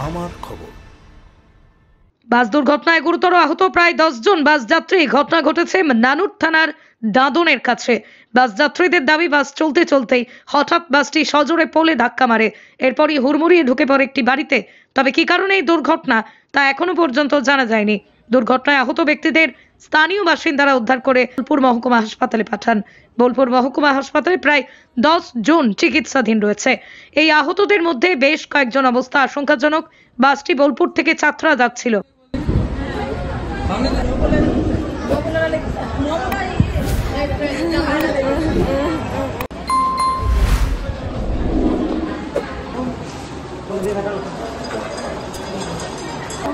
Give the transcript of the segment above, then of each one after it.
আমার খবর। বাস দুর্ঘটনায় গুরুতর আহত প্রায় 10 জন বাস যাত্রী। ঘটনা ঘটেছে নানুর থানার দাদনের কাছে। বাস যাত্রীদের দাবি, বাস চলতে চলতেই হঠাৎ বাসটি সজোরে পোলে ধাক্কা মারে। এরপরই হুড়মুড়িয়ে ঢুকে পড়ে একটি বাড়িতে। তবে কি কারণে এই দুর্ঘটনা তা এখনো পর্যন্ত জানা যায়নি। দুর্ঘটনায় আহত ব্যক্তিদের স্থানীয় বাসিন্দারা উদ্ধার করে বোলপুর মহকুমা হাসপাতালে পাঠান। বোলপুর মহকুমা হাসপাতালে প্রায় 10 জন চিকিৎসাধীন রয়েছে। এই আহতদের মধ্যে বেশ কয়েকজন অবস্থা আশঙ্কাজনক। বাসটি বোলপুর থেকে চাতরা যাচ্ছিল।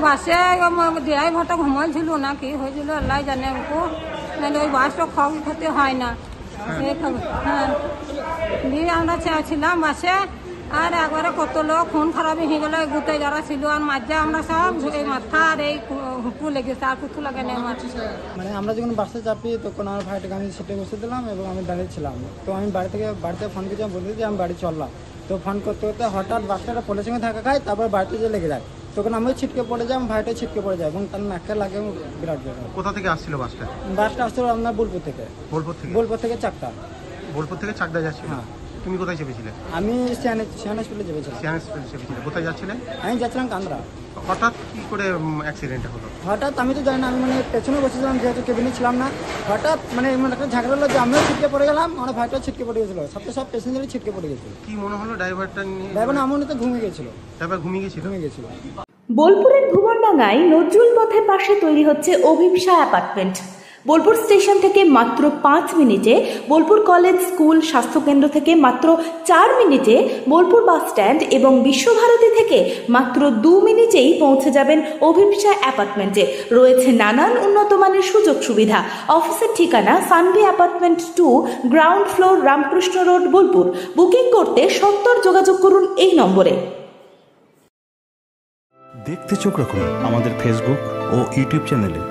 বাসে ড্রাইভারটা ঘুমাইছিল না কি হয়েছিল আল্লাহ জানে, ওকে নাহলে ওই বাসটা ক্ষতি হয় না। হ্যাঁ, দিয়ে আমরা ছিলাম বাসে, আর একবারে কত লোক খুন খারাপই হয়ে গেল। গুতে যারা ছিল আর মাঝে আমরা সব এই মাথা আর এই হুকু লেগেছে, আর কিছু লাগে না আমার। মানে আমরা যখন বাসে চাপি তখন আমার ভাইটাকে আমি সিটে বসে দিলাম এবং আমি দাঁড়িয়েছিলাম। তো আমি বাড়িতে ফোন করেছি, বলতে যে আমি বাড়ি চললাম। তো ফোন করতে করতে হঠাৎ বাসটা পোলের সঙ্গে ধাক্কা খায়, তারপর বাড়িতে যে লেগে যায়। তখন আমিও ছিটকে পড়ে যাই, আমার ভাইটা ছিটকে পড়ে যায় এবং তার নাকে লাগে বিরাট ব্যাপার। কোথা থেকে আসছিল বাসটা? বাসটা আসছিল আপনার বোলপুর থেকে। বোলপুর থেকে চাকদা। বোলপুর থেকে চাকদা যাচ্ছিল? হ্যাঁ। তুমি কোথায় চেপেছিলে? আমি সিয়ান স্কুলে চেপেছিলাম। সিয়ান স্কুলে চেপেছিলে। কোথায় যাচ্ছিলে? আমি যাচ্ছিলাম কান্দ্রা। হঠাৎ কি করে অ্যাক্সিডেন্টটা হলো? হঠাৎ আমি তো জানি না, আমি মানে পেছনে বসেছিলাম, যেহেতু কেবিনে ছিলাম না। হঠাৎ মানে একটা ঝাঁকড়া হলো যে আমিও ছিটকে পড়ে গেলাম, আমার ভাইটাও ছিটকে পড়ে গেছিলো, সব প্যাসেঞ্জারই ছিটকে পড়ে গেছিল। কি মনে হলো ড্রাইভারটা নিয়ে? ড্রাইভার আমার তো ঘুমিয়ে গেছিল। ড্রাইভার ঘুমিয়ে গেছিল? বোলপুরের ভুবনডাঙ্গায় নজরুল পথের পাশে তৈরি হচ্ছে অভিপ্সা অ্যাপার্টমেন্ট। বোলপুর স্টেশন থেকে মাত্র 5 মিনিটে, বোলপুর কলেজ, স্কুল, স্বাস্থ্যকেন্দ্র থেকে মাত্র 4 মিনিটে, বোলপুর বাস স্ট্যান্ড এবং বিশ্বভারতী থেকে মাত্র 2 মিনিটেই পৌঁছে যাবেন অভিপ্সা অ্যাপার্টমেন্টে। রয়েছে নানান উন্নত মানের সুযোগ সুবিধা। অফিসের ঠিকানা Sanvi apartment 2, ground floor, Ramakrishna road, Bolpur. Booking করতে সত্তর যোগাযোগ করুন এই নম্বরে। দেখতে চোখ রাখুন আমাদের ফেসবুক ও ইউটিউব চ্যানেলে।